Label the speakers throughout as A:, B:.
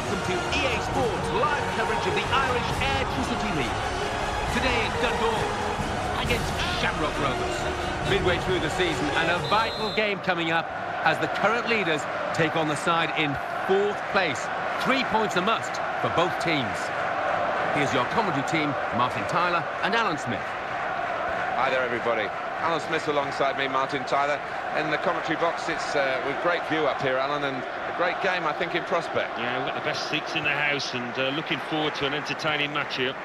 A: welcome to EA Sports live coverage of the Irish Air Tricity League. Today it's Dundalk against Shamrock Rovers. Midway through the season and a vital game coming up as the current leaders take on the side in 4th place. 3 points a must for both teams. Here's your commentary team, Martin Tyler and Alan Smith.
B: Hi there, everybody. Alan Smith alongside me, Martin Tyler. In the commentary box, it's with great view up here, Alan, and a great game, I think, in prospect.
C: Yeah, we've got the best seats in the house and looking forward to an entertaining match here.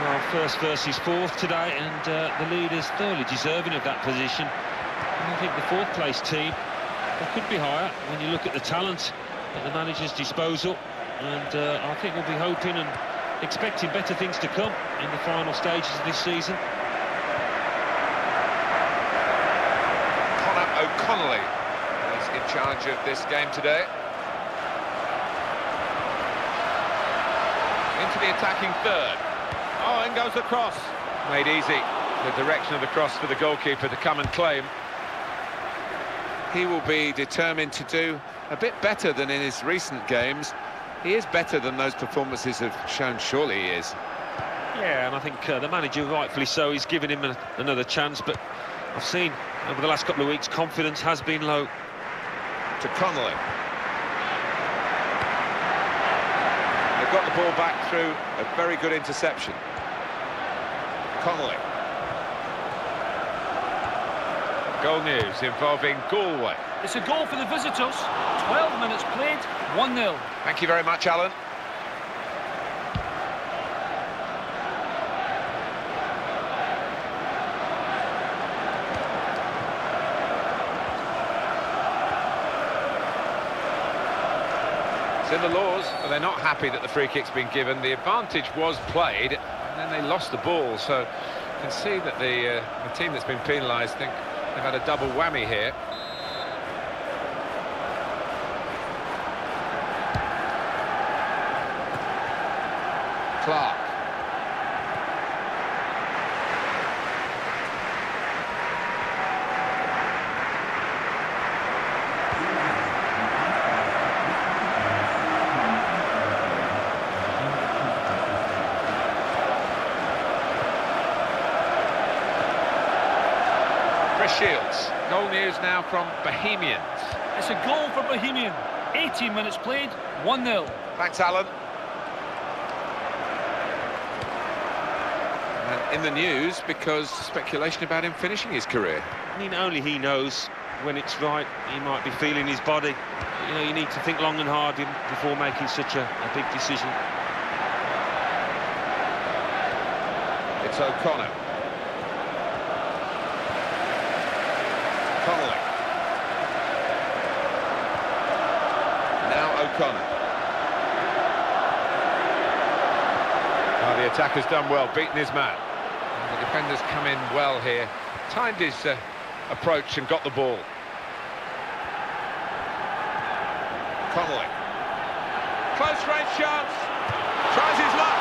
C: Well, 1st versus 4th today, and the leaders thoroughly deserving of that position. And I think the 4th place team, they could be higher when you look at the talent at the manager's disposal. And I think we'll be hoping and expecting better things to come in the final stages of this season.
B: O'Connolly is in charge of this game today. Into the attacking third. Oh, in goes the cross. Made easy. The direction of the cross for the goalkeeper to come and claim. He will be determined to do a bit better than in his recent games. He is better than those performances have shown, surely he is.
C: Yeah, and I think the manager, rightfully so, he's given him another chance, but I've seen over the last couple of weeks confidence has been low.
B: To Connolly. They've got the ball back through a very good interception. Connolly. Goal news involving Galway.
D: It's a goal for the visitors. 12 minutes played, 1-0.
B: Thank you very much, Alan. It's in the laws, but they're not happy that the free kick's been given. The advantage was played, and then they lost the ball. So you can see that the team that's been penalised think they've had a double whammy here. Clark. Chris Shields. Goal news now from Bohemians.
D: It's a goal for Bohemian. 18 minutes played, 1-0.
B: Thanks, Alan. And in the news because speculation about him finishing his career.
C: I mean, only he knows when it's right. He might be feeling his body. You know, you need to think long and hard before making such a big decision.
B: It's O'Connor. Connolly. Now O'Connor. Oh, the attacker's done well, beaten his man. And the defender's come in well here. Timed his approach and got the ball. Connolly. Close range chance. Tries his luck.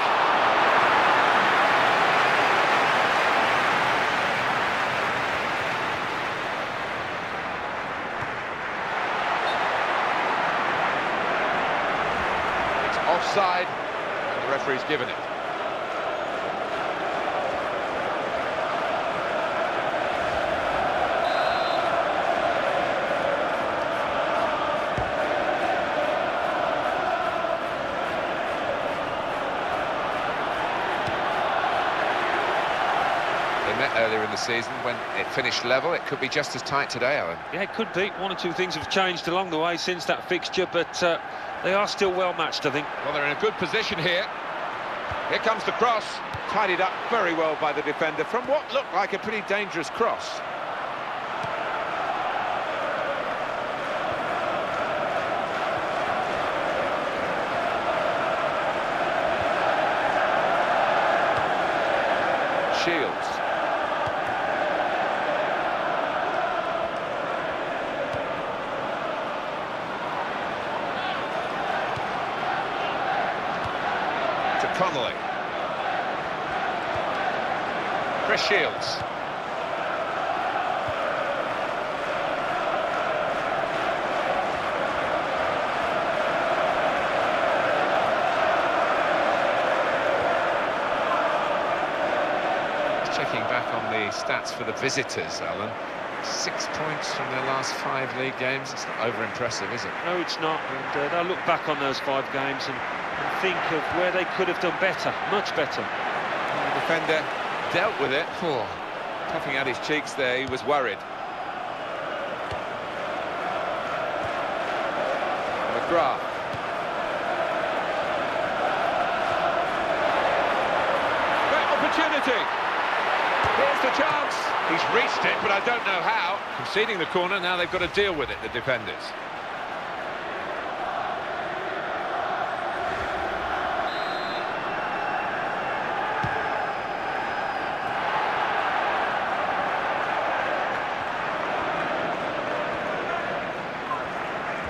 B: Offside, and the referee's given it. They met earlier in the season when it finished level. It could be just as tight today, Alan.
C: Yeah, it could be. 1 or 2 things have changed along the way since that fixture, but they are still well matched, I think.
B: Well, they're in a good position here. Here comes the cross. Tidied up very well by the defender from what looked like a pretty dangerous cross. Shields. Connolly. Chris Shields. stats for the visitors, Alan. 6 points from their last 5 league games. It's not over-impressive, is it?
C: No, it's not. And they'll look back on those 5 games and think of where they could have done better, much better.
B: And the defender dealt with it. Oh, puffing at his cheeks there, he was worried. McGrath. Great opportunity. Here's the chance. He's reached it, but I don't know how. Conceding the corner, now they've got to deal with it, the defenders.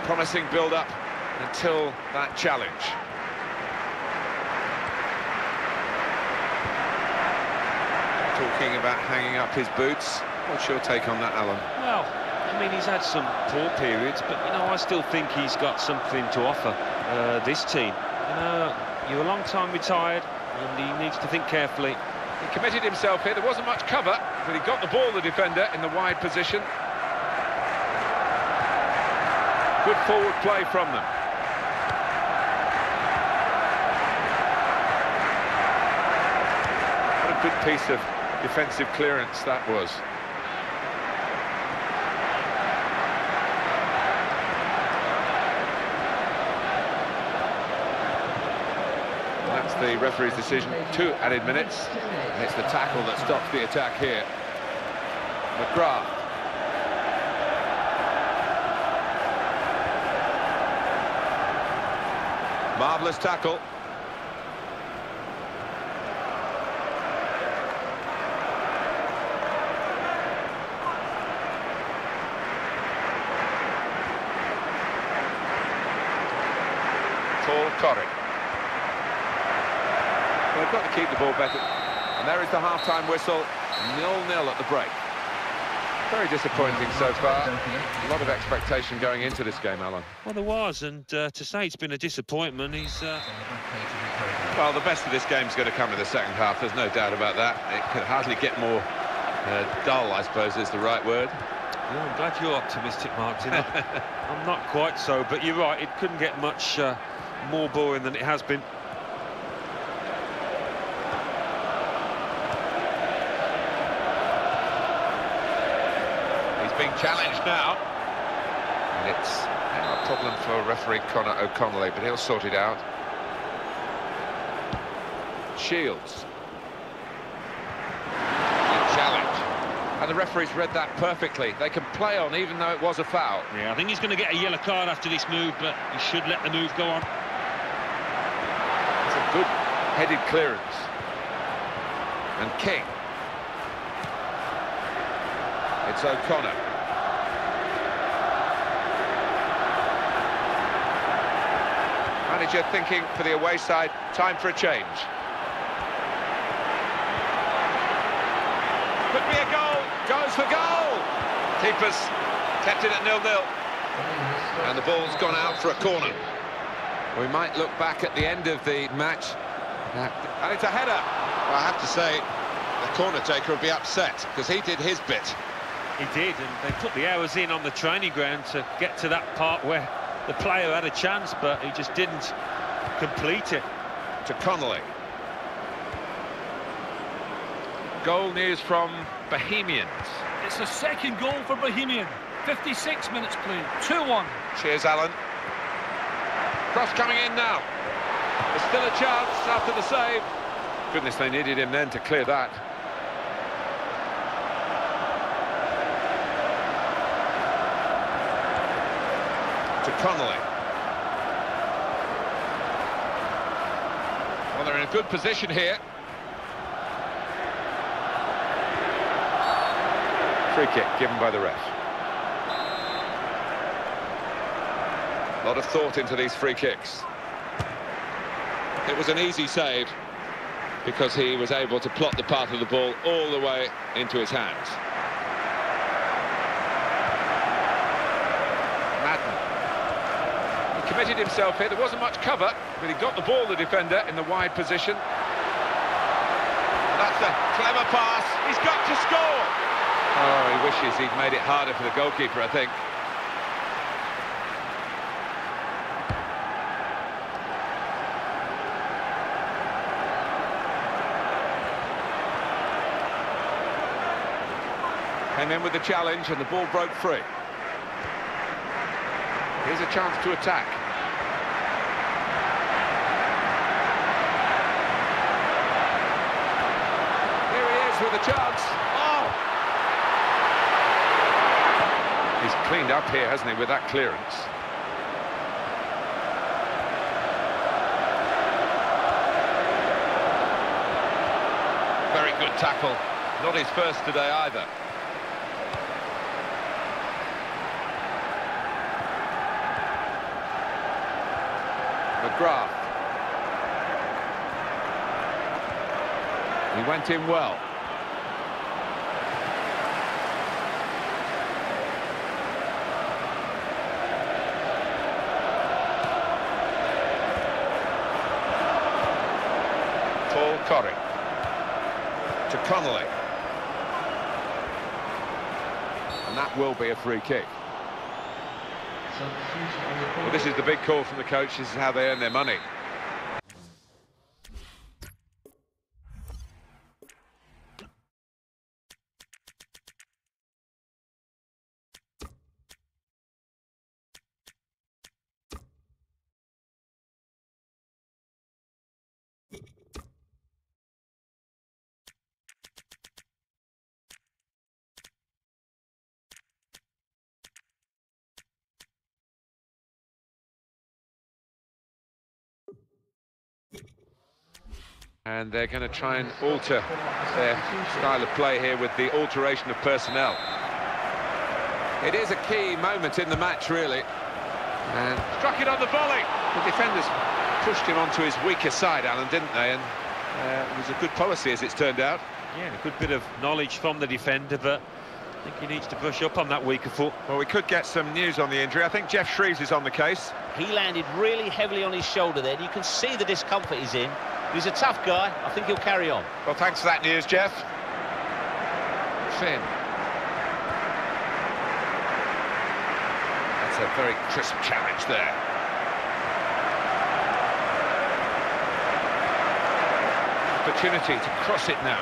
B: Promising build-up until that challenge. Talking about hanging up his boots. What's your take on that, Alan?
C: Well, I mean, he's had some poor periods, but, you know, I still think he's got something to offer this team. You know, you're a long time retired, and he needs to think carefully.
B: He committed himself here. There wasn't much cover, but he got the ball, the defender, in the wide position. Good forward play from them. What a good piece of defensive clearance that was. That's the referee's decision. 2 added minutes. And it's the tackle that stops the attack here. McGrath. Marvellous tackle. Paul Corrie. They've got to keep the ball better. And there is the half-time whistle. 0-0 at the break. Very disappointing so far. A lot of expectation going into this game, Alan.
C: Well, there was, and to say it's been a disappointment, he's...
B: Well, the best of this game's going to come in the second half, there's no doubt about that. It could hardly get more dull, I suppose is the right word.
C: Well, I'm glad you're optimistic, Martin. I'm not quite so, but you're right, it couldn't get much more boring than it has been.
B: Being challenged now, and it's a problem for referee Conor O'Connelly, but he'll sort it out. Shields. Good challenge, and the referee's read that perfectly. They can play on even though it was a foul.
C: Yeah, I think he's going to get a yellow card after this move, but he should let the move go on.
B: It's a good headed clearance. And King. It's O'Connor. Manager thinking for the away side, time for a change. Could be a goal, goes for goal! Keepers kept it at 0-0. And the ball's gone out for a corner. We might look back at the end of the match. And it's a header. Well, I have to say, the corner taker will be upset, because he did his bit.
C: He did, and they put the hours in on the training ground to get to that part where the player had a chance, but he just didn't complete it.
B: To Connolly. Goal news from Bohemians.
D: It's the second goal for Bohemian. 56 minutes played. 2-1.
B: Cheers, Alan. Cross coming in now. There's still a chance after the save. Goodness, they needed him then to clear that. To Connolly. Well, they're in a good position here. Free kick given by the ref. A lot of thought into these free kicks. It was an easy save because he was able to plot the path of the ball all the way into his hands. Madden. He committed himself here. There wasn't much cover, but he got the ball, the defender, in the wide position. That's It's a clever pass. He's got to score. Oh, he wishes he'd made it harder for the goalkeeper, I think. Came in with the challenge and the ball broke free. Here's a chance to attack. Here he is with a chance. Oh! He's cleaned up here, hasn't he, with that clearance. Very good tackle. Not his first today either. McGrath. He went in well. Paul Corrie to Connolly. And that will be a free kick. Well, this is the big call from the coach. This is how they earn their money. And they're going to try and alter their style of play here with the alteration of personnel. It is a key moment in the match, really. And struck it on the volley. The defenders pushed him onto his weaker side, Alan, didn't they? And it was a good policy, as it's turned out.
C: Yeah, a good bit of knowledge from the defender, but I think he needs to brush up on that weaker foot.
B: Well, we could get some news on the injury. I think Jeff Shreves is on the case.
E: He landed really heavily on his shoulder there. You can see the discomfort he's in. He's a tough guy. I think he'll carry on.
B: Well, thanks for that news, Jeff. Finn. That's a very crisp challenge there. Opportunity to cross it now.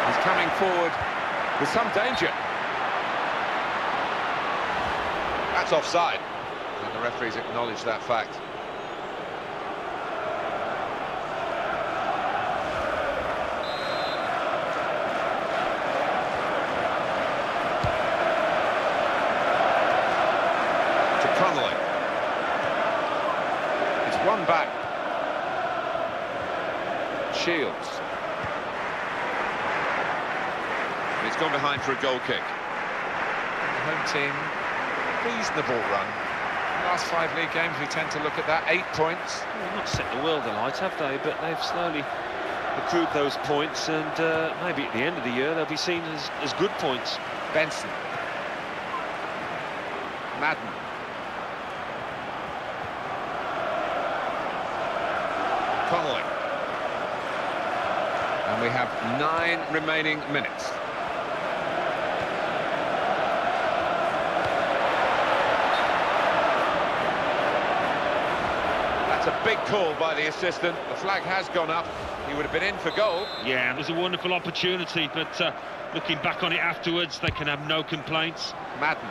B: He's coming forward with some danger. That's offside. And the referees acknowledge that fact. Connolly. It's one back. Shields. And it's gone behind for a goal kick. The home team, reasonable run. Last 5 league games, we tend to look at that. 8 points.
C: Well, not set the world alight, have they? But they've slowly accrued those points, and maybe at the end of the year they'll be seen as good points.
B: Benson. Madden. Connolly. And we have 9 remaining minutes. That's a big call by the assistant. The flag has gone up. He would have been in for goal.
C: Yeah, it was a wonderful opportunity, but looking back on it afterwards, they can have no complaints.
B: Madden.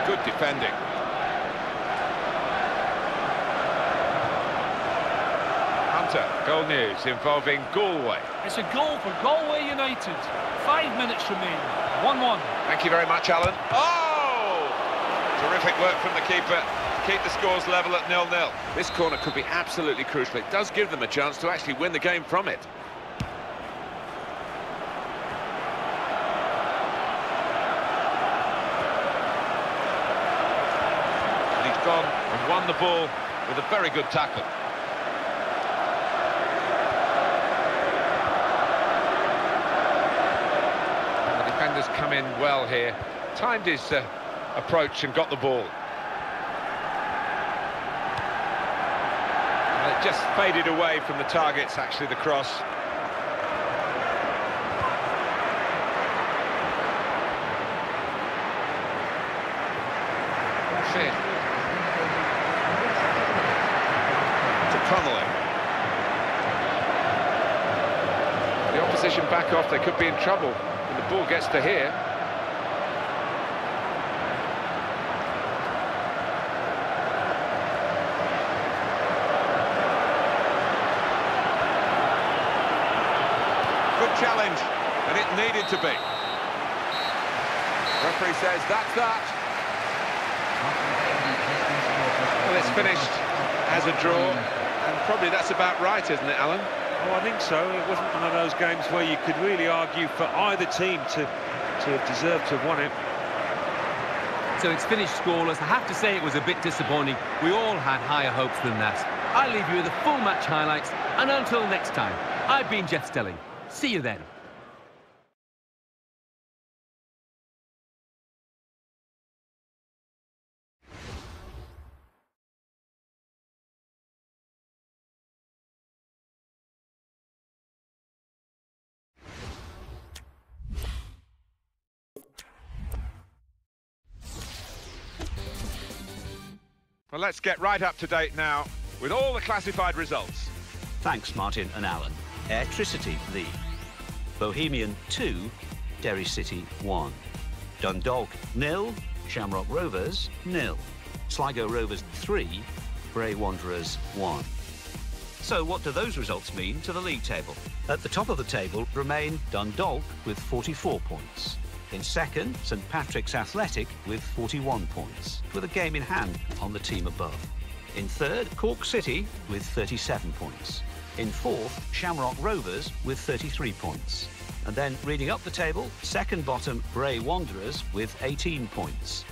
B: Good defending. Goal news involving Galway.
D: It's a goal for Galway United. 5 minutes remain. 1-1.
B: Thank you very much, Alan. Oh! Terrific work from the keeper to keep the scores level at 0-0. This corner could be absolutely crucial. It does give them a chance to actually win the game from it. And he's gone and won the ball with a very good tackle. Defenders come in well here, timed his approach and got the ball. just faded away from the targets, actually, the cross. Fit. To Connolly. The opposition back off, they could be in trouble when the ball gets to here. Good challenge, and it needed to be. Referee says that's that. Well, it's finished as a draw, and probably that's about right, isn't it, Alan?
C: Oh, I think so. It wasn't one of those games where you could really argue for either team to have deserved to have won it.
A: So it's finished scoreless. I have to say it was a bit disappointing. We all had higher hopes than that. I'll leave you with the full match highlights, and until next time, I've been Jeff Stelling. See you then.
B: Well, let's get right up to date now with all the classified results.
F: Thanks, Martin and Alan. Airtricity lead. Bohemian 2, Derry City 1. Dundalk 0, Shamrock Rovers 0. Sligo Rovers 3, Bray Wanderers 1. So what do those results mean to the league table? At the top of the table remain Dundalk with 44 points. In second, St Patrick's Athletic with 41 points, with a game in hand on the team above. In third, Cork City with 37 points. In fourth, Shamrock Rovers with 33 points. And then, reading up the table, second bottom, Bray Wanderers with 18 points.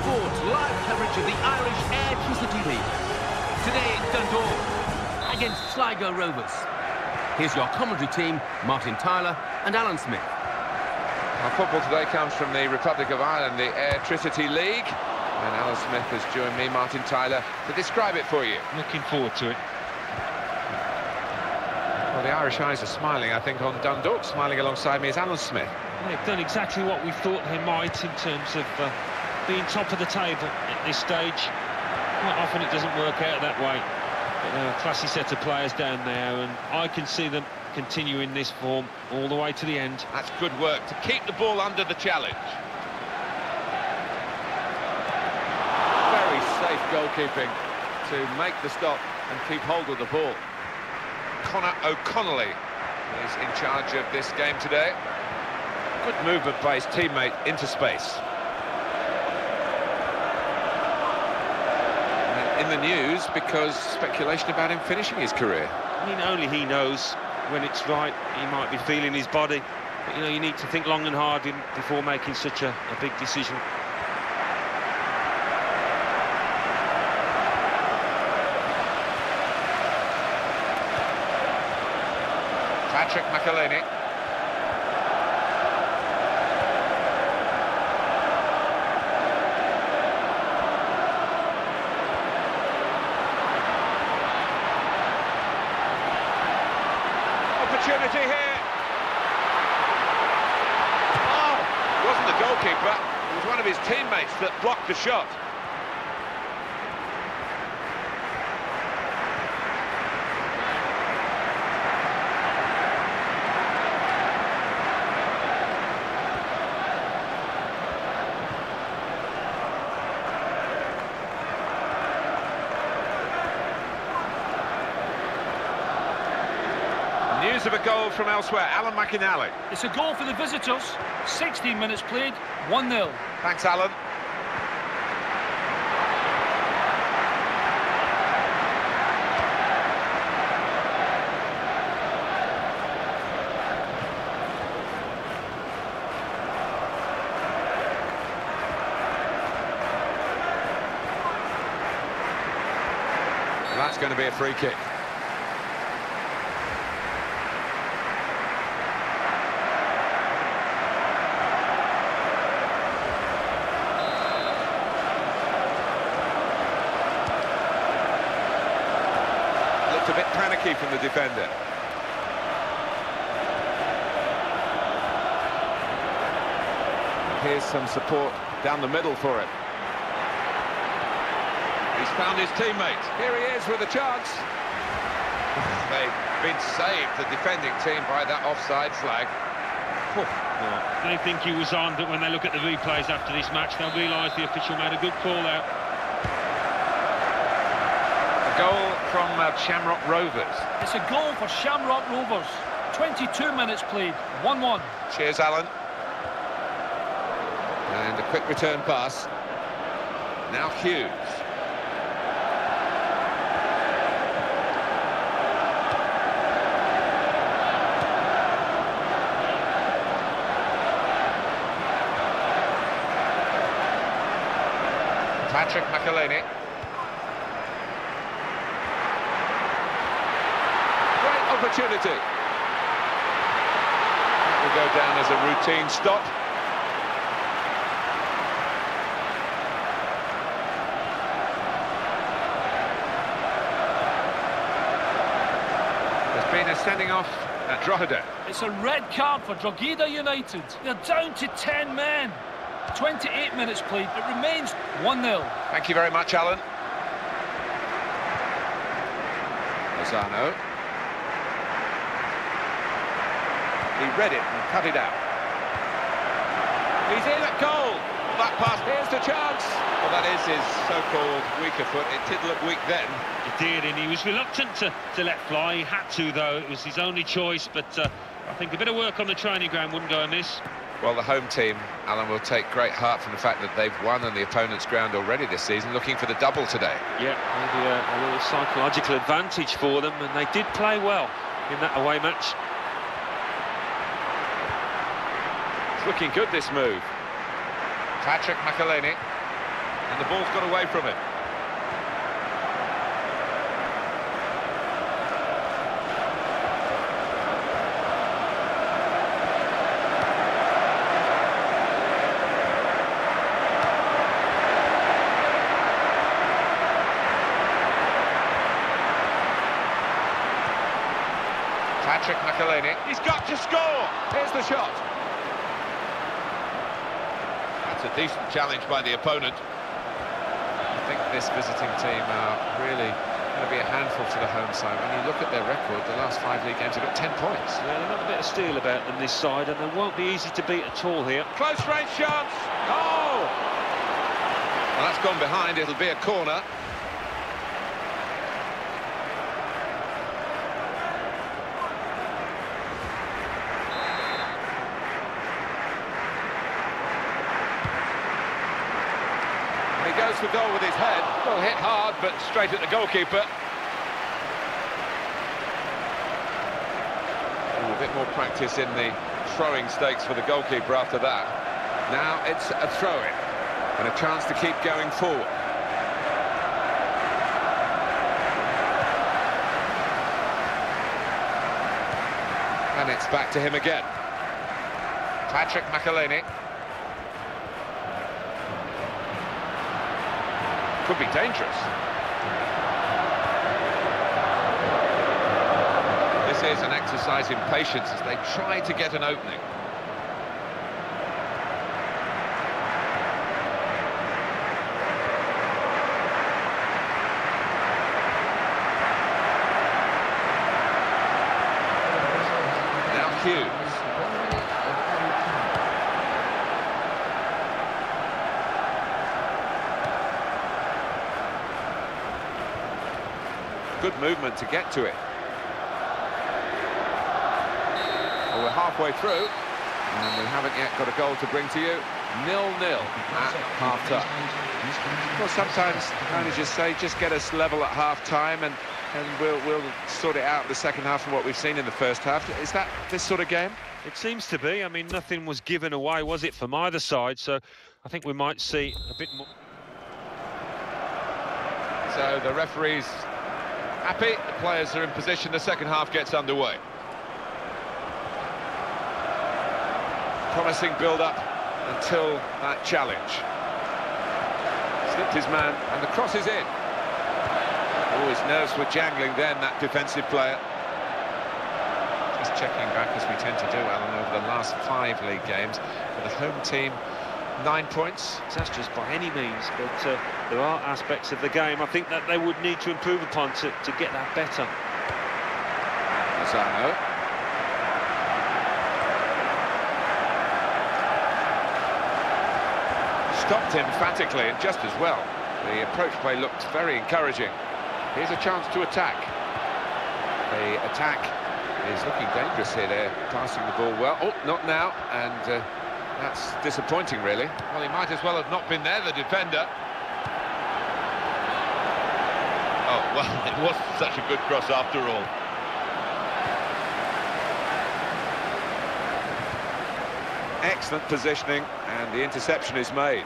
A: Sport, live coverage of the Irish Electricity League. Today at Dundalk, against Sligo Rovers. Here's your commentary team, Martin Tyler and Alan Smith.
B: Our football today comes from the Republic of Ireland, the Electricity League. And Alan Smith has joined me, Martin Tyler, to describe it for you.
C: Looking forward to it.
B: Well, the Irish eyes are smiling, I think, on Dundalk. Smiling alongside me is Alan Smith.
C: They've done exactly what we thought they might in terms of being top of the table at this stage. Quite often it doesn't work out that way. But they're a classy set of players down there, and I can see them continuing this form all the way to the end.
B: That's good work to keep the ball under the challenge. Very safe goalkeeping to make the stop and keep hold of the ball. Conor O'Connelly is in charge of this game today. Good movement by his teammate into space. And in the news because speculation about him finishing his career.
C: I mean, only he knows when it's right. He might be feeling his body, but you know, you need to think long and hard before making such a big decision.
B: Patrick McElhaney. Opportunity here. Oh, it wasn't the goalkeeper. It was one of his teammates that blocked the shot. News of a goal from elsewhere, Alan McInally.
D: It's a goal for the visitors. 16 minutes played, 1-0.
B: Thanks, Alan. That's going to be a free kick. A bit panicky from the defender. Here's some support down the middle for it. He's found his teammate. Here he is with a chance. They've been saved, the defending team, by that offside flag.
C: They think he was on, but when they look at the replays after this match, they'll realise the official made a good call out.
B: Goal from Shamrock Rovers.
D: It's a goal for Shamrock Rovers. 22 minutes played, 1-1.
B: Cheers, Alan. And a quick return pass. Now Hughes. Patrick McElhaney. Opportunity. That will go down as a routine stop. There's been a sending off at Drogheda.
D: It's a red card for Drogheda United. They're down to 10 men. 28 minutes played. It remains 1-0.
B: Thank you very much, Alan. Lozano. He read it and cut it out. He's in at goal. That pass, here's the chance. Well, that is his so-called weaker foot. It did look weak then.
C: It did, and he was reluctant to let fly. He had to, though. It was his only choice, but I think a bit of work on the training ground wouldn't go amiss.
B: Well, the home team, Alan, will take great heart from the fact that they've won on the opponent's ground already this season, looking for the double today.
C: Yeah, maybe a little psychological advantage for them, and they did play well in that away match.
B: It's looking good, this move. Patrick McElhaney. And the ball's got away from him. Patrick McElhaney, he's got to score! Here's the shot. That's a decent challenge by the opponent. I think this visiting team are really going to be a handful to the home side. When you look at their record, the last 5 league games have got 10 points.
C: Yeah, they've got a bit of steel about them this side, and they won't be easy to beat at all here.
B: Close range chance! Oh! Well, that's gone behind, it'll be a corner. He goes for goal with his head. Well, hit hard, but straight at the goalkeeper. Ooh, a bit more practice in the throwing stakes for the goalkeeper after that. Now it's a throw-in and a chance to keep going forward. And it's back to him again. Patrick McElhaney. Could be dangerous. This is an exercise in patience as they try to get an opening. Now Hughes. Good movement to get to it. Well, we're halfway through, and we haven't yet got a goal to bring to you. 0-0 at half-time. Well, sometimes managers say, just get us level at half-time, and we'll sort it out in the second half from what we've seen in the first half. Is that this sort of game?
C: It seems to be. I mean, nothing was given away, was it, from either side? So I think we might see a bit more.
B: So the referee's happy, the players are in position, the second half gets underway. Promising build-up until that challenge. Slipped his man, and the cross is in. Oh, his nerves were jangling then, that defensive player. Just checking back, as we tend to do, Alan, over the last 5 league games. For the home team, 9 points.
C: Disastrous by any means, but there are aspects of the game I think that they would need to improve upon to get that better.
B: Lozano. Stopped emphatically, and just as well. The approach play looked very encouraging. Here's a chance to attack. The attack is looking dangerous here. They're passing the ball well. Oh, not now, and that's disappointing, really. Well, he might as well have not been there, the defender. Oh, well, it wasn't such a good cross after all. Excellent positioning, and the interception is made.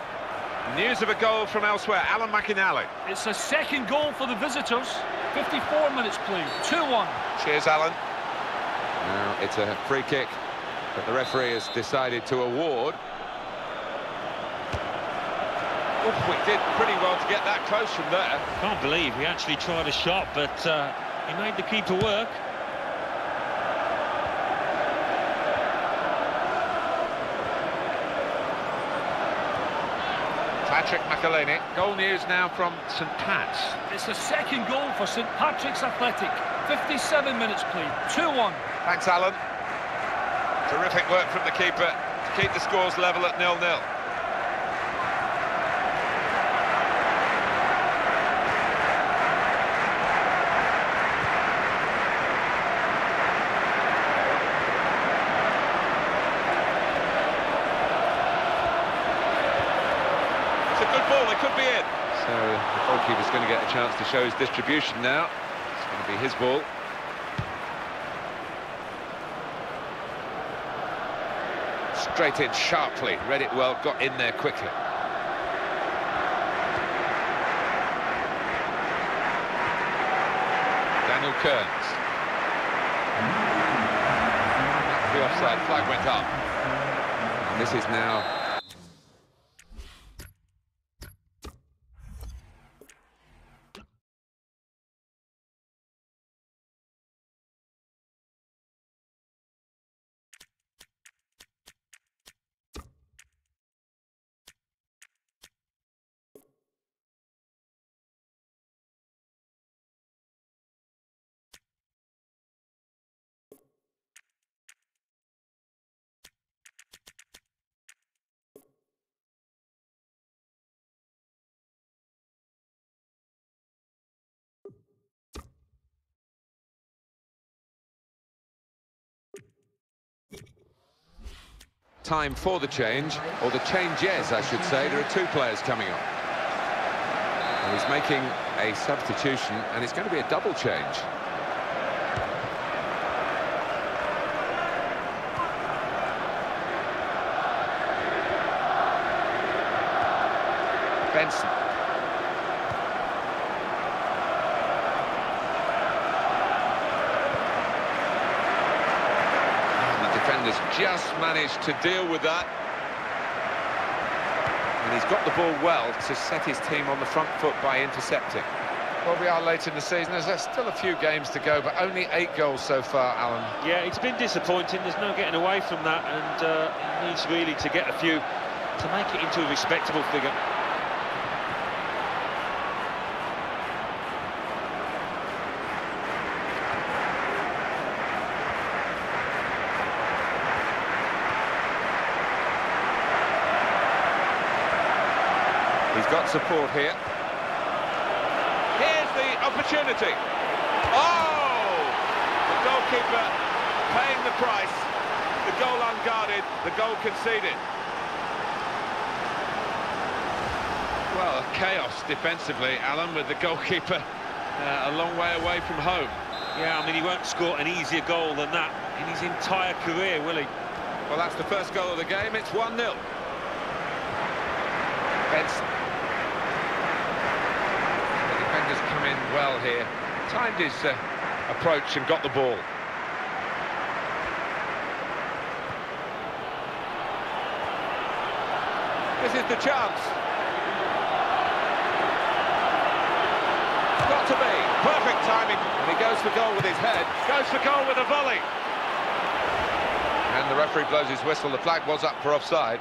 B: News of a goal from elsewhere, Alan McInally.
D: It's a second goal for the visitors. 54 minutes played, 2-1.
B: Cheers, Alan. Now it's a free kick that the referee has decided to award. Oh, we did pretty well to get that close from there.
C: Can't believe he actually tried a shot, but he made the keeper work.
B: Patrick McElhaney. Goal news now from St Pat's.
D: It's the second goal for St Patrick's Athletic. 57 minutes played, 2-1.
B: Thanks, Alan. Terrific work from the keeper to keep the scores level at 0-0. It's a good ball, it could be in. So the goalkeeper's going to get a chance to show his distribution now. It's going to be his ball. Straight in sharply, read it well, got in there quickly. Kearns. The offside flag went up. And this is now... Time for the change, or the changes, I should say. There are two players coming on. And he's making a substitution, and it's going to be a double change. Benson. Defenders just managed to deal with that, and he's got the ball well to set his team on the front foot by intercepting. Well, we are late in the season, there's still a few games to go, but only 8 goals so far, Alan.
C: Yeah, it's been disappointing, there's no getting away from that, and he needs really to get a few to make it into a respectable figure.
B: He's got support here. Here's the opportunity. Oh! The goalkeeper paying the price. The goal unguarded, the goal conceded. Well, chaos defensively, Alan, with the goalkeeper a long way away from home.
C: Yeah, I mean, he won't score an easier goal than that in his entire career, will he?
B: Well, that's the first goal of the game. It's 1-0. Benson. Come in well here, timed his approach and got the ball. This is the chance. Got to be perfect timing, and he goes for goal with his head, goes for goal with a volley, and the referee blows his whistle. The flag was up for offside.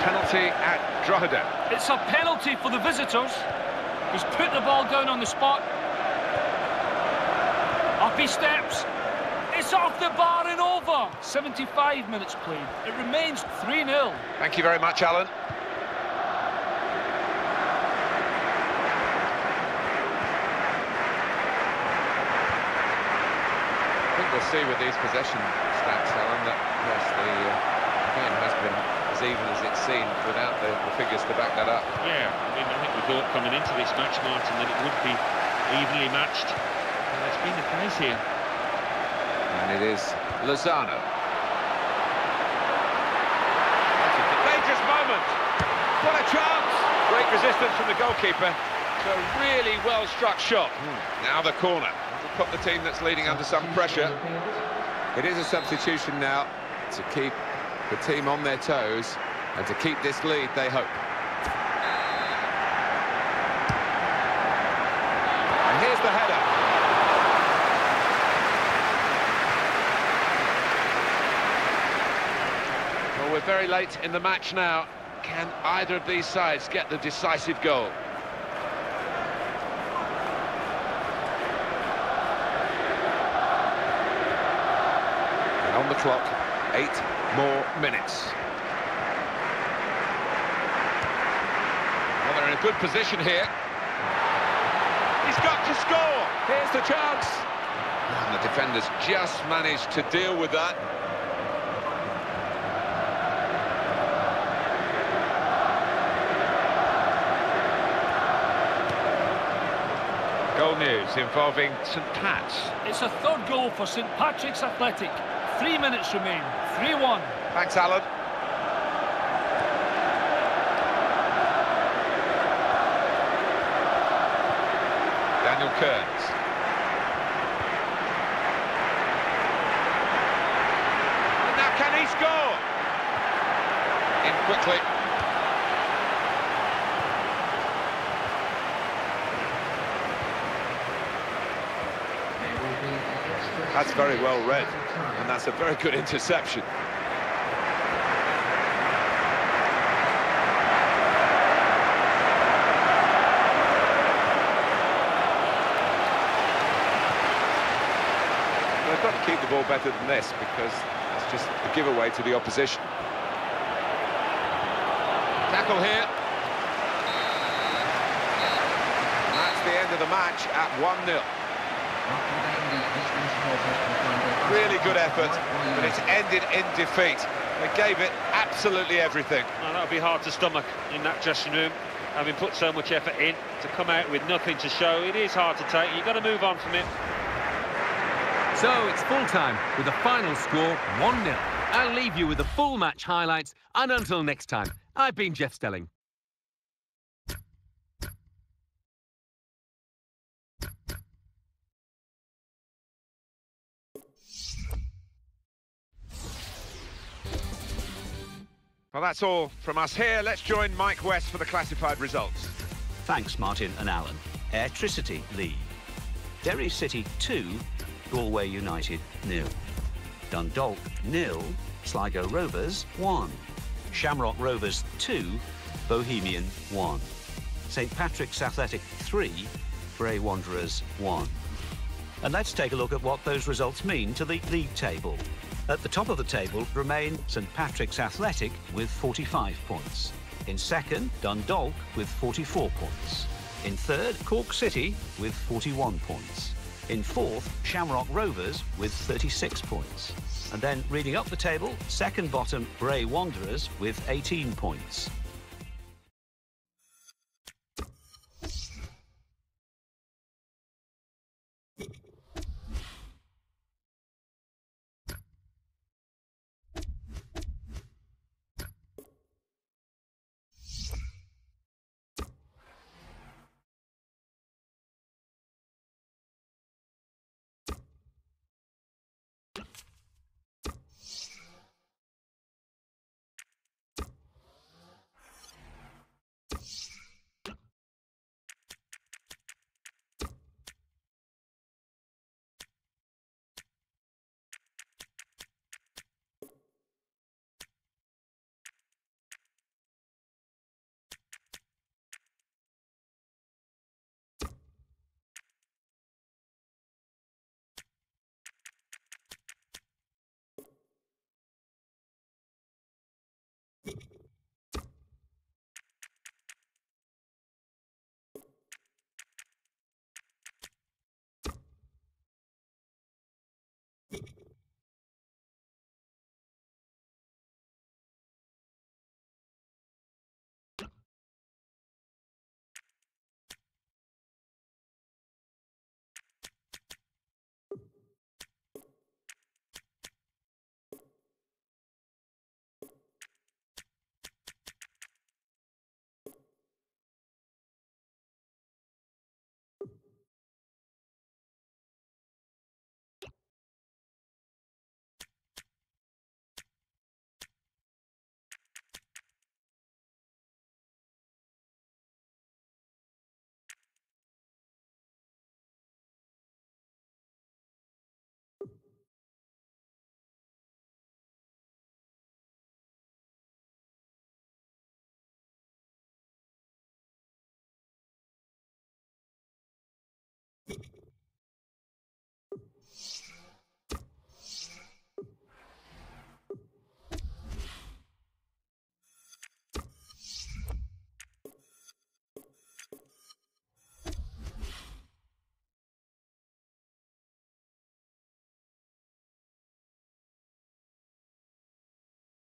B: Penalty at Drogheda.
D: It's a penalty for the visitors. He's put the ball down on the spot. Up he steps. It's off the bar and over. 75 minutes played. It remains 3-0.
B: Thank you very much, Alan. I think we'll see with these possession stats, Alan, that yes, the game has been as even as it's seemed without the figures to back that up.
C: Yeah, I mean, I think we thought coming into this match, Martin, that it would be evenly matched. And that's been the case here.
B: And it is Lozano. That's a dangerous moment. What a chance! Great resistance from the goalkeeper. It's a really well-struck shot. Now the corner. To put the team that's leading under some pressure. It is a substitution now to keep the team on their toes. And to keep this lead, they hope. And here's the header. Well, we're very late in the match now. Can either of these sides get the decisive goal? And on the clock, 8 more minutes. Well, they're in a good position here. He's got to score. Here's the chance. And the defenders just managed to deal with that. Goal news involving St Pat's.
D: It's a third goal for St Patrick's Athletic. 3 minutes remain. 3-1.
B: Thanks, Alan. Daniel Kearns. And now can he score? In quickly. That's very well read, and that's a very good interception. They've got to keep the ball better than this, because it's just a giveaway to the opposition. Tackle here. And that's the end of the match at 1-0. Really good effort, but it's ended in defeat. They gave it absolutely everything.
C: Well, that'll be hard to stomach in that dressing room, having put so much effort in, to come out with nothing to show. It is hard to take. You've got to move on from it.
A: So it's full time with the final score 1-0. I'll leave you with the full match highlights, and until next time, I've been Jeff Stelling.
B: Well, that's all from us here. Let's join Mike West for the classified results.
F: Thanks, Martin and Alan. Airtricity lead. Derry City 2, Galway United 0. Dundalk 0, Sligo Rovers 1. Shamrock Rovers 2, Bohemian 1. St Patrick's Athletic 3, Bray Wanderers 1. And let's take a look at what those results mean to the league table. At the top of the table remain St Patrick's Athletic with 45 points. In second, Dundalk with 44 points. In third, Cork City with 41 points. In fourth, Shamrock Rovers with 36 points. And then reading up the table, second bottom, Bray Wanderers with 18 points.